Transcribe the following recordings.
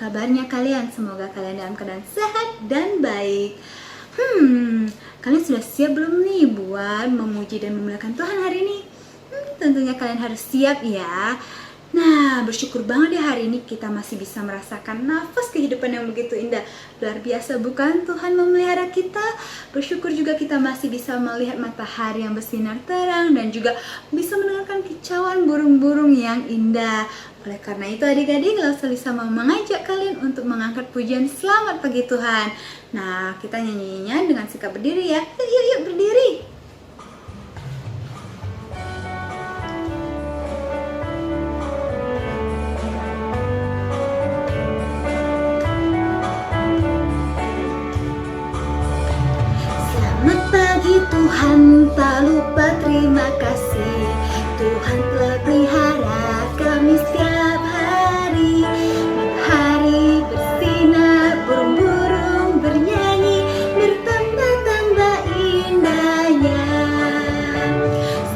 kabarnya kalian? Semoga kalian dalam keadaan sehat dan baik. Kalian sudah siap belum nih buat memuji dan memuliakan Tuhan hari ini? Tentunya kalian harus siap ya. Nah, bersyukur banget ya hari ini kita masih bisa merasakan nafas kehidupan yang begitu indah. Luar biasa bukan Tuhan memelihara kita? Bersyukur juga kita masih bisa melihat matahari yang bersinar terang dan juga bisa mendengarkan kicauan burung-burung yang indah. Oleh karena itu adik-adik, Lisa mau mengajak kalian untuk mengangkat pujian Selamat Pagi Tuhan. Nah, kita nyanyinya dengan sikap berdiri ya. Yuk berdiri. Tuhan, tak lupa terima kasih. Tuhan telah pelihara kami setiap hari. Matahari bersinar, burung-burung bernyanyi, bertambah-tambah indahnya.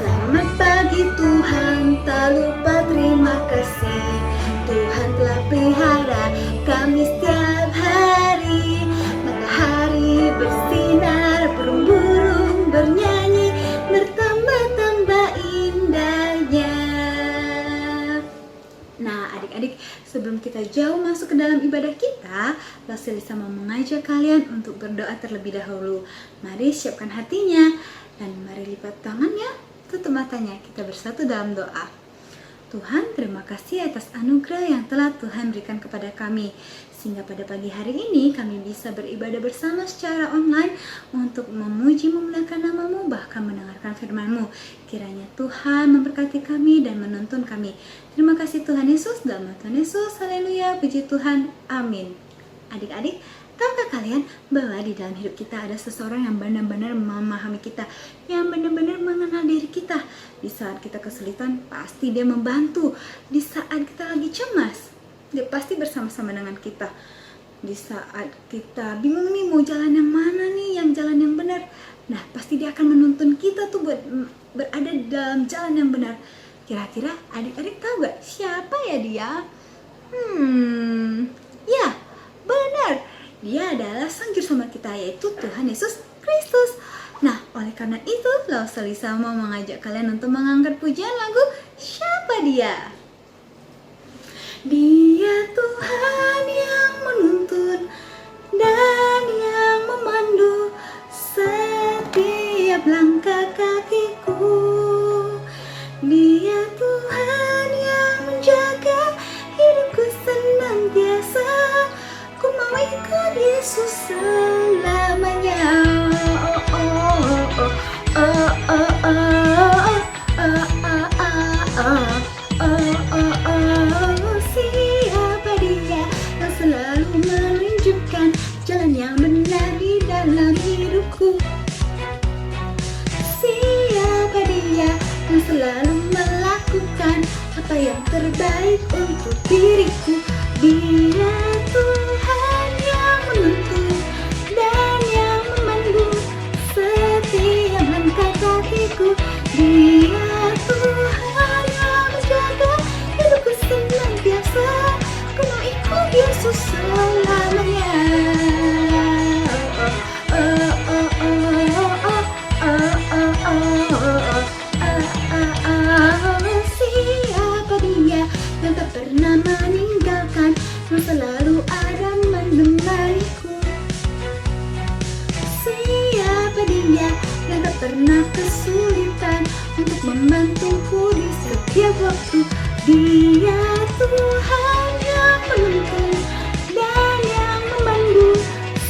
Selamat pagi Tuhan, tak lupa terima kasih. Tuhan telah pelihara kami setiap hari. Matahari bersinar, burung-burung bernyanyi, bertambah-tambah indahnya. Nah adik-adik, sebelum kita jauh masuk ke dalam ibadah kita, Lisa mau mengajak kalian untuk berdoa terlebih dahulu. Mari siapkan hatinya dan mari lipat tangannya, tutup matanya, kita bersatu dalam doa. Tuhan, terima kasih atas anugerah yang telah Tuhan berikan kepada kami, sehingga pada pagi hari ini kami bisa beribadah bersama secara online untuk memuji memuliakan nama-Mu, bahkan mendengarkan firman-Mu. Kiranya Tuhan memberkati kami dan menuntun kami. Terima kasih Tuhan Yesus, dalam nama Tuhan Yesus, haleluya, puji Tuhan, amin. Adik-adik, tahukah kalian bahwa di dalam hidup kita ada seseorang yang benar-benar memahami kita, yang benar-benar mengenal diri kita. Di saat kita kesulitan, pasti dia membantu. Di saat kita lagi cemas, dia pasti bersama-sama dengan kita. Di saat kita bingung nih mau jalan yang mana nih, yang jalan yang benar, nah pasti dia akan menuntun kita tuh buat berada dalam jalan yang benar. Kira-kira adik-adik tahu gak siapa ya dia? Ya, benar. Dia adalah Sang Juru Selamat kita, yaitu Tuhan Yesus Kristus. Nah, oleh karena itu, Lisa mau mengajak kalian untuk mengangkat pujian lagu Siapa Dia? Dia Tuhan yang menuntun dan yang memandu setiap langkah kakiku. Dia Tuhan yang menjaga hidupku senantiasa. Ku mau ikut Yesus selamanya. Siapa dia yang selalu menunjukkan jalan yang benar di dalam hidupku? Siapa dia yang selalu melakukan apa yang terbaik untuk diriku? Dia Tuhan yang menuntun dan yang memandu setiap langkah kakiku. Dia Tuhan yang menjaga hidupku senantiasa. Ku mau ikut Yesus selamanya. Siapa dia yang tak pernah meninggalkan, yang selalu ada menemaniku? Siapa dia yang tak pernah kesulitan untuk membantuku di setiap waktu? Dia Tuhan yang menuntun dan yang memandu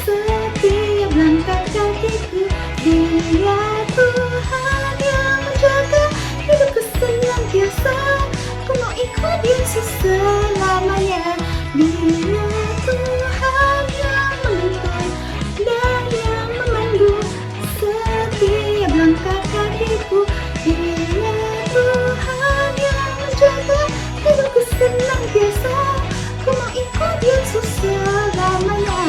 setiap langkah kakiku. Dia Tuhan yang menjaga hidupku senantiasa. Ku mau ikut Yesus selamanya. Dia Tuhan yang menuntun dan yang memandu setiap langkah kakiku. Dia Tuhan yang menjaga hidupku senantiasa. Ku mau ikut Yesus selamanya.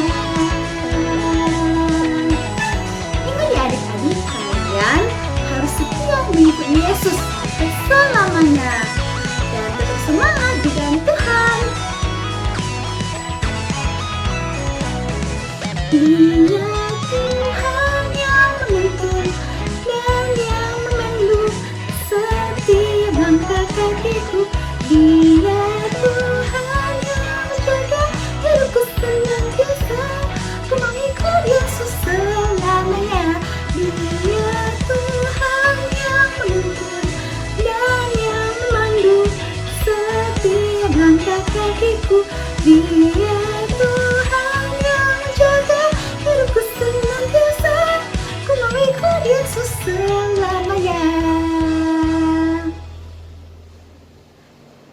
Ingat ya adik-adik, kalian harus setia mengikuti Yesus selamanya. Dan tetap semangat di dalam Tuhan. kakiku. Dia Tuhan yang menjaga hidupku senantiasa. Ku mau ikut Yesus selamanya. Dia Tuhan yang menuntun dan yang memandu setiap langkah kakiku. Dia Tuhan yang menjaga hidupku senantiasa. Ku mau ikut Yesus selamanya.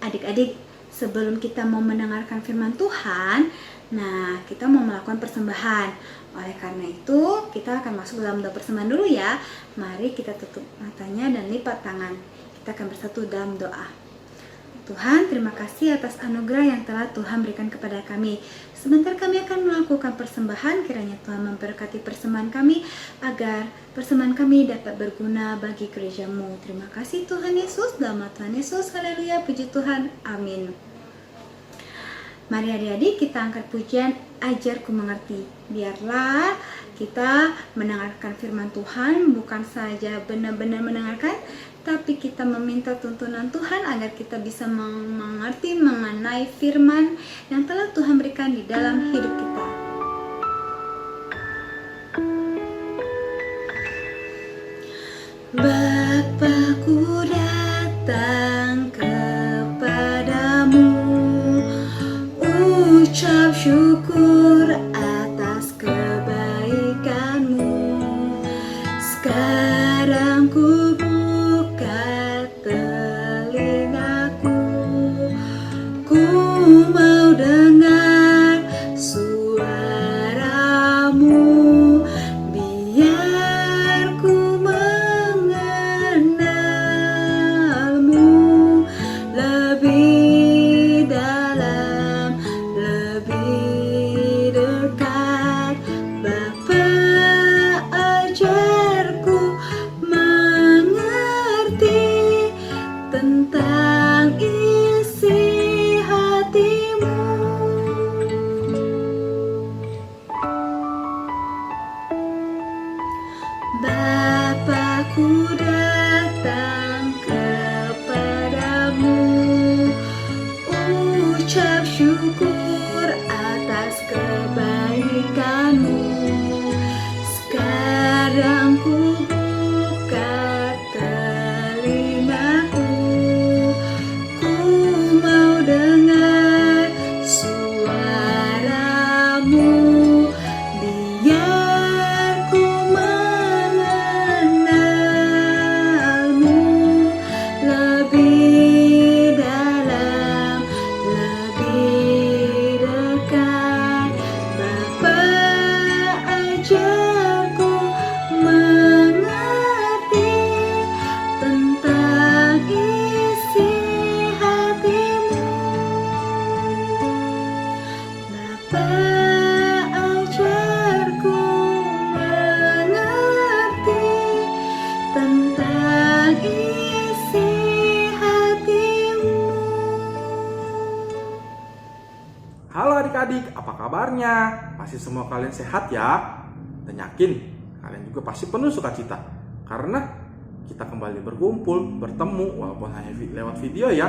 Adik-adik, sebelum kita mau mendengarkan firman Tuhan, nah kita mau melakukan persembahan. Oleh karena itu, kita akan masuk dalam doa persembahan dulu ya. Mari kita tutup matanya dan lipat tangan. Kita akan bersatu dalam doa. Tuhan, terima kasih atas anugerah yang telah Tuhan berikan kepada kami. Sebentar kami akan melakukan persembahan, kiranya Tuhan memberkati persembahan kami, agar persembahan kami dapat berguna bagi gereja-Mu. Terima kasih Tuhan Yesus, dalam nama Tuhan Yesus, haleluya, puji Tuhan, amin. Mari adik-adik kita angkat pujian Ajarku Mengerti. Biarlah kita mendengarkan firman Tuhan, bukan saja benar-benar mendengarkan, tapi kita meminta tuntunan Tuhan agar kita bisa mengerti mengenai firman yang telah Tuhan berikan di dalam hidup kita. Bapa-Ku datang kepadamu, ucap syukur atas kebaikan-Mu. Sekarang ku buka telingaku, ku mau dengar suara-Mu, biar ku mengenal-Mu lebih dalam, lebih dekat. Bapa, ajarku mengerti tentang isi hati-Mu. Bapa-Ku datang kepadamu, ucap syukur atas kebaikan-Mu. Sekarang ku buka telingaku, ku mau dengar suara-Mu, biar ku mengenal-Mu lebih dalam, lebih dekat. Bapa, ajarku mengerti tentang isi hati-Mu. Bapa, ajarku mengerti tentang isi hati-Mu. Halo adik-adik, apa kabarnya? Pasti semua kalian sehat ya? Dan yakin kalian juga pasti penuh sukacita karena kita kembali berkumpul, bertemu walaupun hanya lewat video ya.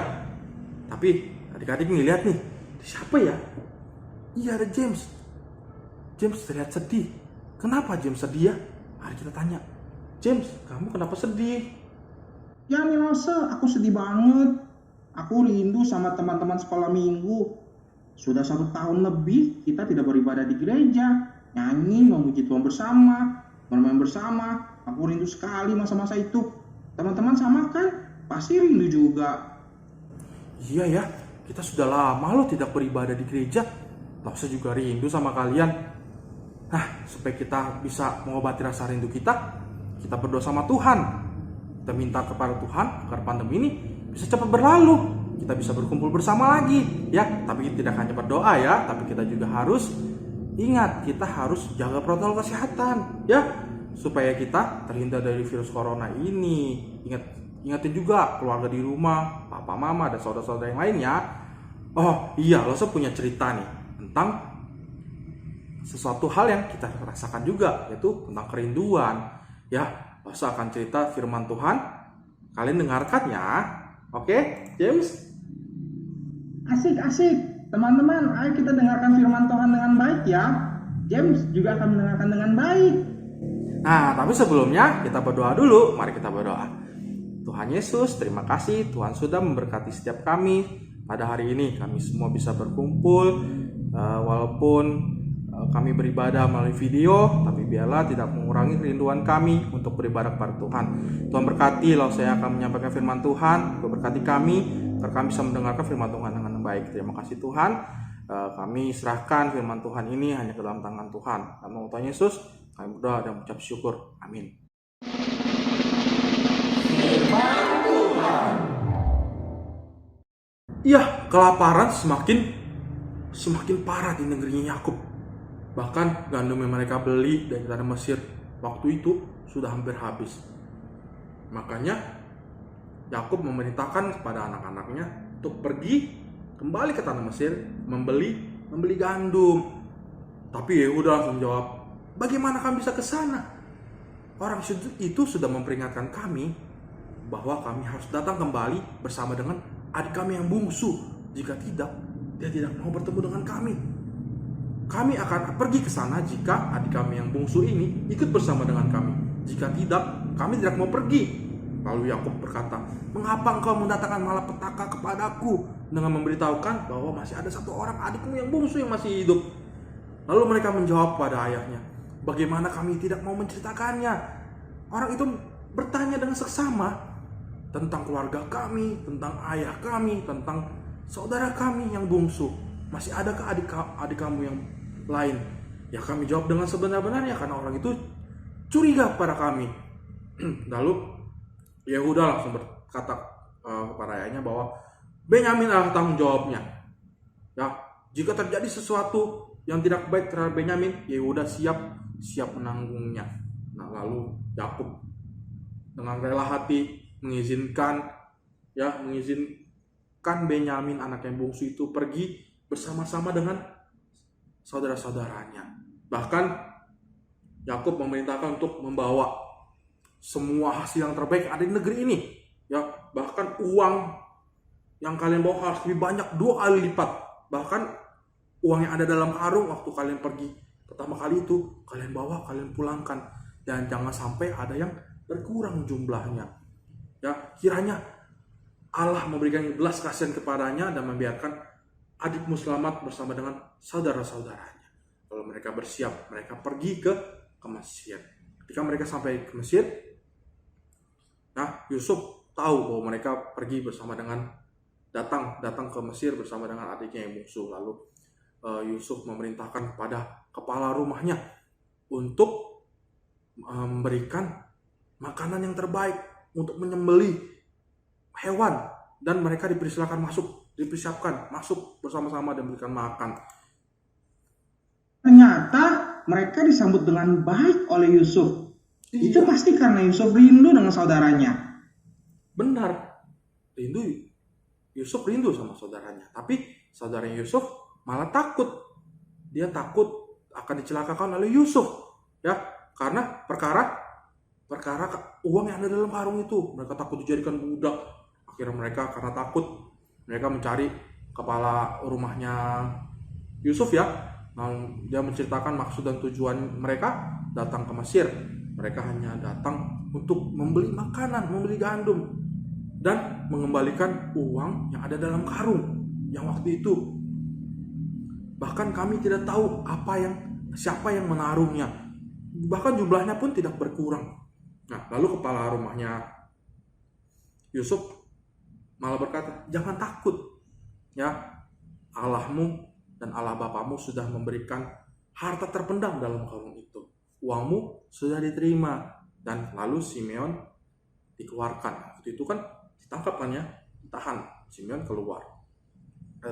Tapi adik-adik nih lihat nih, siapa ya? Iya, ada James. James terlihat sedih. Kenapa James sedih ya? Mari kita tanya. James, kamu kenapa sedih? Ya Milose, aku sedih banget. Aku rindu sama teman-teman sekolah minggu. Sudah 1 tahun lebih kita tidak beribadah di gereja, nyanyi, memuji Tuhan bersama, bermain bersama. Aku rindu sekali masa-masa itu. Teman-teman sama kan? Pasti rindu juga. Iya ya, kita sudah lama loh tidak beribadah di gereja. Saya juga rindu sama kalian. Nah, supaya kita bisa mengobati rasa rindu kita berdoa sama Tuhan. Kita minta kepada Tuhan agar pandemi ini bisa cepat berlalu. Kita bisa berkumpul bersama lagi, ya. Tapi tidak hanya berdoa ya, tapi kita juga harus ingat, kita harus jaga protokol kesehatan, ya, supaya kita terhindar dari virus corona ini. Ingatin juga keluarga di rumah, papa, mama, dan saudara-saudara yang lainnya. Oh iya, saya punya cerita nih tentang sesuatu hal yang kita rasakan juga, yaitu tentang kerinduan. Ya, saya akan cerita firman Tuhan. Kalian dengarkan ya. Oke, James? Asik. Teman-teman, ayo kita dengarkan firman Tuhan dengan baik ya. James juga akan mendengarkan dengan baik. Nah, tapi sebelumnya kita berdoa dulu. Mari kita berdoa. Tuhan Yesus, terima kasih Tuhan sudah memberkati setiap kami pada hari ini. Kami semua bisa berkumpul walaupun kami beribadah melalui video, tapi biarlah tidak mengurangi kerinduan kami untuk beribadah kepada Tuhan. Tuhan berkati, lalu saya akan menyampaikan firman Tuhan. Tuhan berkati kami, agar kami bisa mendengarkan firman Tuhan dengan baik. Terima kasih Tuhan. Kami serahkan firman Tuhan ini hanya ke dalam tangan Tuhan. Dalam nama Tuhan Yesus, kami berdoa dan mengucap syukur. Amin. Iya, kelaparan semakin parah di negerinya Yakub. Bahkan gandum yang mereka beli dari tanah Mesir waktu itu sudah hampir habis. Makanya Yakub memerintahkan kepada anak-anaknya untuk pergi kembali ke tanah Mesir membeli gandum. Tapi Yehuda langsung jawab, bagaimana kami bisa ke sana? Orang itu sudah memperingatkan kami bahwa kami harus datang kembali bersama dengan adik kami yang bungsu. Jika tidak, dia tidak mau bertemu dengan kami. Kami akan pergi ke sana jika adik kami yang bungsu ini ikut bersama dengan kami. Jika tidak, kami tidak mau pergi. Lalu Yakub berkata, mengapa engkau mendatangkan malapetaka kepadaku dengan memberitahukan bahwa masih ada satu orang adikmu yang bungsu yang masih hidup? Lalu mereka menjawab pada ayahnya, bagaimana kami tidak mau menceritakannya? Orang itu bertanya dengan seksama tentang keluarga kami, tentang ayah kami, tentang saudara kami yang bungsu. Masih adakah adik kamu yang lain? Ya kami jawab dengan sebenar-benarnya karena orang itu curiga pada kami. Lalu Yehuda langsung berkata kepada ayahnya bahwa Benyamin adalah tanggung jawabnya. Ya, jika terjadi sesuatu yang tidak baik terhadap Benyamin, Yehuda siap menanggungnya. Nah, lalu Yakub dengan rela hati mengizinkan Benyamin anak yang bungsu itu pergi bersama-sama dengan saudara-saudaranya. Bahkan Yakub memerintahkan untuk membawa semua hasil yang terbaik ada di negeri ini. Ya, bahkan uang yang kalian bawa harus lebih banyak 2 kali lipat. Bahkan uang yang ada dalam karung waktu kalian pergi pertama kali itu kalian bawa, kalian pulangkan, dan jangan sampai ada yang berkurang jumlahnya. Ya, kiranya Allah memberikan belas kasihan kepadanya dan membiarkan adikmu selamat bersama dengan saudara-saudaranya. Kalau mereka bersiap, mereka pergi ke Mesir. Ketika mereka sampai ke Mesir, nah Yusuf tahu bahwa mereka pergi bersama dengan datang ke Mesir bersama dengan adiknya yang bungsu. Lalu Yusuf memerintahkan kepada kepala rumahnya untuk memberikan makanan yang terbaik, untuk menyembelih hewan, dan mereka dipersiapkan masuk bersama-sama dan memberikan makan. Ternyata mereka disambut dengan baik oleh Yusuf. Iya. Itu pasti karena Yusuf rindu dengan saudaranya. Benar, Yusuf rindu sama saudaranya. Tapi saudaranya Yusuf malah takut. Dia takut akan dicelakakan oleh Yusuf. Ya, karena perkara uang yang ada dalam karung itu. Mereka takut dijadikan budak. Akhirnya mereka karena takut, mereka mencari kepala rumahnya Yusuf ya. Nah, dia menceritakan maksud dan tujuan mereka datang ke Mesir. Mereka hanya datang untuk membeli makanan, membeli gandum, dan mengembalikan uang yang ada dalam karung yang waktu itu. Bahkan kami tidak tahu siapa yang menaruhnya. Bahkan jumlahnya pun tidak berkurang. Nah, lalu kepala rumahnya Yusuf malah berkata, jangan takut. Ya, Allahmu dan Allah Bapamu sudah memberikan harta terpendam dalam karung itu. Uangmu sudah diterima. Dan lalu Simeon dikeluarkan. Waktu itu kan ditangkap kan ya, ditahan. Simeon keluar,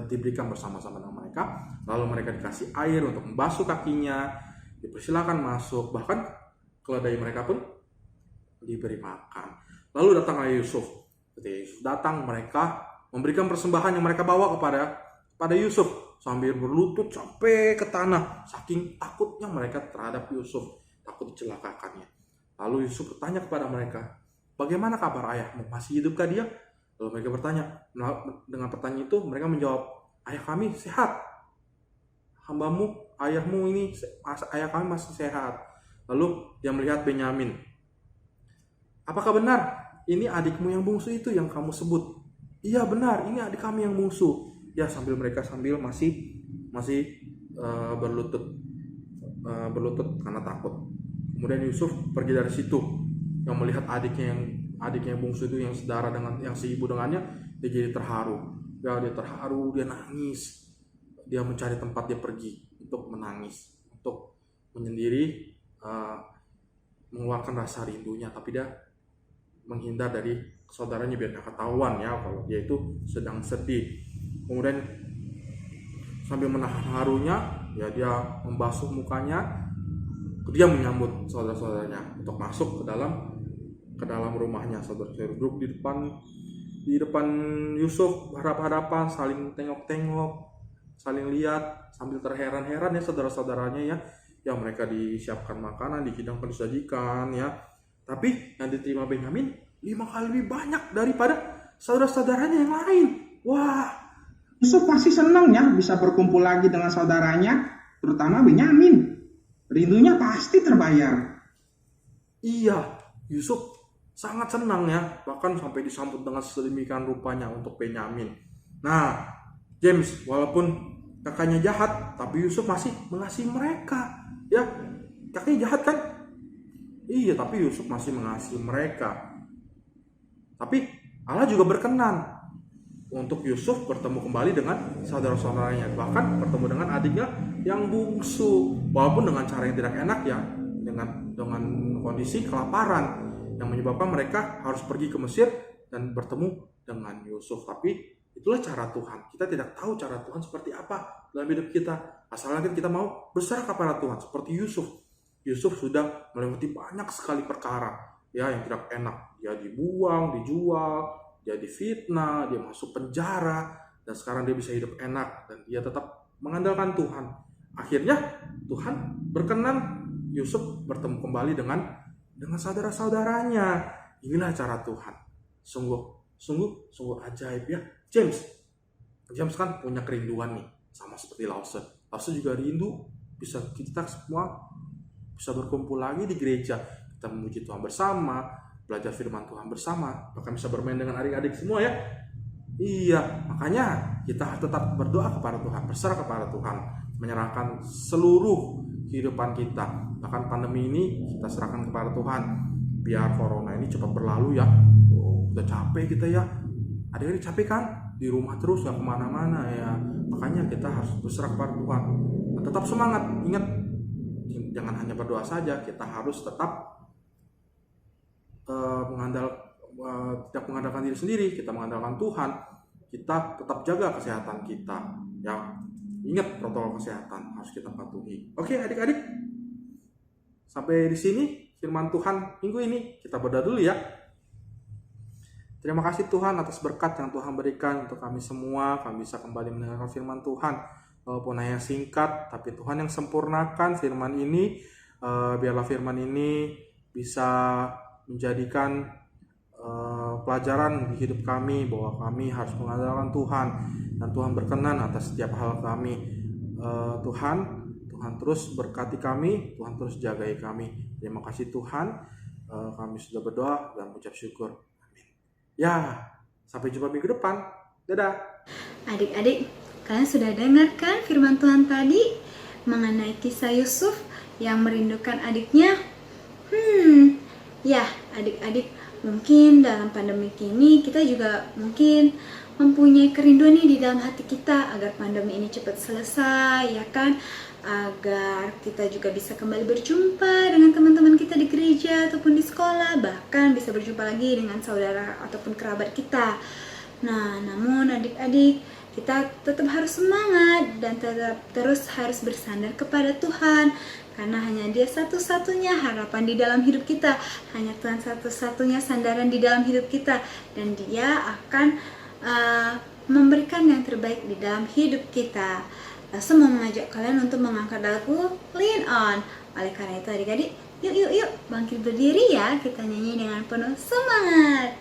diberikan bersama-sama dengan mereka. Lalu mereka dikasih air untuk membasuh kakinya, dipersilakan masuk. Bahkan keledai mereka pun diberi makan. Lalu datanglah Yusuf. Ketika Yusuf datang, mereka memberikan persembahan yang mereka bawa kepada Yusuf sambil berlutut sampai ke tanah, saking takutnya mereka terhadap Yusuf, takut dicelakakannya. Lalu Yusuf bertanya kepada mereka, bagaimana kabar ayahmu? Masih hidupkah dia? Lalu mereka bertanya, dengan pertanyaan itu mereka menjawab, ayah kami sehat, ayahmu ini, ayah kami masih sehat. Lalu dia melihat Benyamin. Apakah benar ini adikmu yang bungsu itu yang kamu sebut? Iya benar, ini adik kami yang bungsu. Ya, mereka masih berlutut karena takut. Kemudian Yusuf pergi dari situ, yang melihat adiknya yang bungsu itu yang sedara dengan yang seibu dengannya, dia jadi terharu. Ya, dia terharu, dia nangis. Dia mencari tempat dia pergi untuk menangis, untuk menyendiri, mengeluarkan rasa rindunya, tapi dia menghindar dari saudaranya biar gak ketahuan ya kalau dia itu sedang sedih. Kemudian sambil menahan harunya, ya dia membasuh mukanya, dia menyambut saudara-saudaranya untuk masuk ke dalam rumahnya. Saudara-saudara duduk di depan Yusuf, berhadapan-hadapan, saling tengok-tengok, saling lihat sambil terheran-heran ya saudara-saudaranya ya. Ya, mereka disiapkan makanan, dihidangkan, disajikan ya. Tapi yang diterima Benyamin 5 kali lebih banyak daripada saudara-saudaranya yang lain. Wah, Yusuf pasti senang ya bisa berkumpul lagi dengan saudaranya, terutama Benyamin. Rindunya pasti terbayar. iya, Yusuf sangat senang ya, bahkan sampai disambut dengan sedemikian rupanya untuk Benyamin. Nah, James, walaupun kakaknya jahat, tapi Yusuf masih mengasihi mereka. Ya, kakaknya jahat kan? Iya, tapi Yusuf masih mengasihi mereka. Tapi Allah juga berkenan untuk Yusuf bertemu kembali dengan saudara-saudaranya, bahkan bertemu dengan adiknya yang bungsu, walaupun dengan cara yang tidak enak ya, dengan kondisi kelaparan yang menyebabkan mereka harus pergi ke Mesir dan bertemu dengan Yusuf. Tapi itulah cara Tuhan. Kita tidak tahu cara Tuhan seperti apa dalam hidup kita, asalkan kita mau berserah kepada Tuhan. Seperti Yusuf sudah melewati banyak sekali perkara ya yang tidak enak. Dia dibuang, dijual, dia difitnah, dia masuk penjara, dan sekarang dia bisa hidup enak dan dia tetap mengandalkan Tuhan. Akhirnya Tuhan berkenan Yusuf bertemu kembali dengan saudara-saudaranya. Inilah cara Tuhan. Sungguh ajaib ya. James kan punya kerinduan nih, sama seperti Lause. Lause juga rindu bisa kita semua bisa berkumpul lagi di gereja. Kita memuji Tuhan bersama, belajar firman Tuhan bersama, bahkan bisa bermain dengan adik-adik semua ya. Iya, makanya kita harus tetap berdoa kepada Tuhan, berserah kepada Tuhan, menyerahkan seluruh kehidupan kita. Bahkan pandemi ini kita serahkan kepada Tuhan, biar corona ini cepat berlalu ya. Udah capek kita ya, adik-adik capek kan? Di rumah terus, gak kemana-mana ya. Makanya kita harus berserah kepada Tuhan. Nah, tetap semangat, ingat, jangan hanya berdoa saja, kita harus tetap tidak mengandalkan diri sendiri, kita mengandalkan Tuhan. Kita tetap jaga kesehatan kita ya. Ingat protokol kesehatan harus kita patuhi. Oke adik-adik, sampai di sini firman Tuhan minggu ini. Kita berdoa dulu ya. Terima kasih Tuhan atas berkat yang Tuhan berikan untuk kami semua. Kami bisa kembali mendengarkan firman Tuhan, walaupun hanya singkat, tapi Tuhan yang sempurnakan firman ini. Biarlah firman ini bisa menjadikan pelajaran di hidup kami, bahwa kami harus mengandalkan Tuhan, dan Tuhan berkenan atas setiap hal kami. Tuhan terus berkati kami, Tuhan terus jagai kami. Terima kasih Tuhan. Kami sudah berdoa dan mengucap syukur. Amin. Ya, sampai jumpa minggu depan. Dadah. Adik-adik, kalian sudah dengarkan firman Tuhan tadi mengenai kisah Yusuf yang merindukan adiknya? Ya, adik-adik, mungkin dalam pandemi ini kita juga mungkin mempunyai kerinduan nih di dalam hati kita agar pandemi ini cepat selesai, ya kan? Agar kita juga bisa kembali berjumpa dengan teman-teman kita di gereja ataupun di sekolah, bahkan bisa berjumpa lagi dengan saudara ataupun kerabat kita. Nah, namun adik-adik, kita tetap harus semangat dan tetap terus harus bersandar kepada Tuhan. Karena hanya Dia satu-satunya harapan di dalam hidup kita. Hanya Tuhan satu-satunya sandaran di dalam hidup kita. Dan Dia akan memberikan yang terbaik di dalam hidup kita. Langsung mau mengajak kalian untuk mengangkat lagu Lean On. Oleh karena itu adik-adik, yuk bangkit berdiri ya. Kita nyanyi dengan penuh semangat.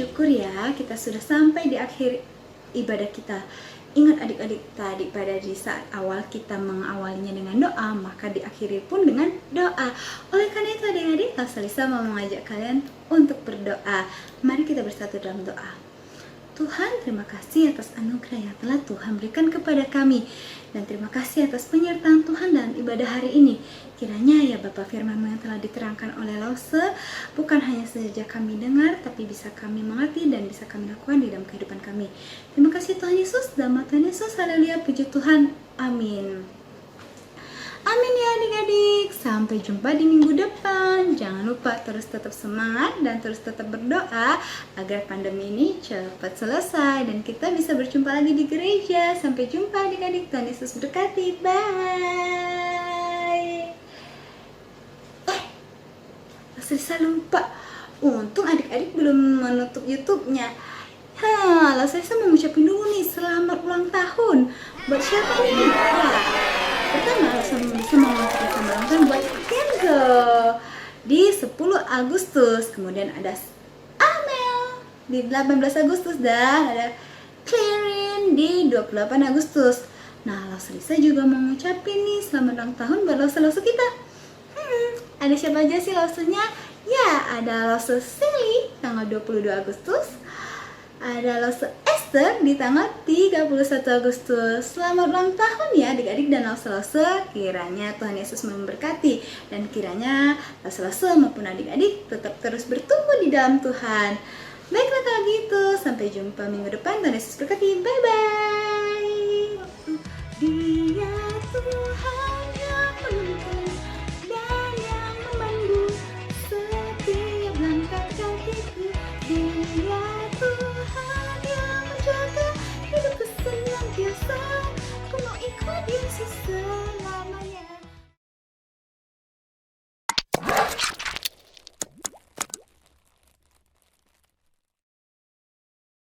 bersyukur ya, kita sudah sampai di akhir ibadah kita. Ingat adik-adik, tadi pada di saat awal kita mengawalinya dengan doa, maka diakhiri pun dengan doa. Oleh karena itu adik-adik, Lisa mau mengajak kalian untuk berdoa. Mari kita bersatu dalam doa. Tuhan, terima kasih atas anugerah yang telah Tuhan berikan kepada kami. Dan terima kasih atas penyertaan Tuhan dalam ibadah hari ini. Kiranya ya Bapak firman yang telah diterangkan oleh Lause, bukan hanya saja kami dengar, tapi bisa kami mengerti dan bisa kami lakukan di dalam kehidupan kami. Terima kasih Tuhan Yesus, dalam nama Tuhan Yesus, haleluya, puji Tuhan, amin. Amin ya adik-adik, sampai jumpa di minggu depan. Jangan lupa terus tetap semangat dan terus tetap berdoa agar pandemi ini cepat selesai dan kita bisa berjumpa lagi di gereja. Sampai jumpa adik-adik, Tuhan Yesus berkati, bye. Lisa lupa, untung adik-adik belum menutup YouTube-nya. Lisa mau ngucapin dulu nih, selamat ulang tahun. Buat siapa nih? Pertama, Lisa mau ngucapin selamat ulang tahun buat Kenzo di 10 Agustus. Kemudian ada Amel di 18 Agustus dan ada Clarin di 28 Agustus. Nah, Lisa juga mau ngucapin nih selamat ulang tahun buat Lisa kita. Ada siapa aja sih Lausenya? Ya, ada Lause Sally tanggal 22 Agustus. Ada Lause Esther di tanggal 31 Agustus. Selamat ulang tahun ya adik-adik dan Lause-Lause. Kiranya Tuhan Yesus memberkati. Dan kiranya Lause-Lause maupun adik-adik tetap terus bertumbuh di dalam Tuhan. Baiklah kalau gitu, sampai jumpa minggu depan. Tuhan Yesus berkati. Bye-bye.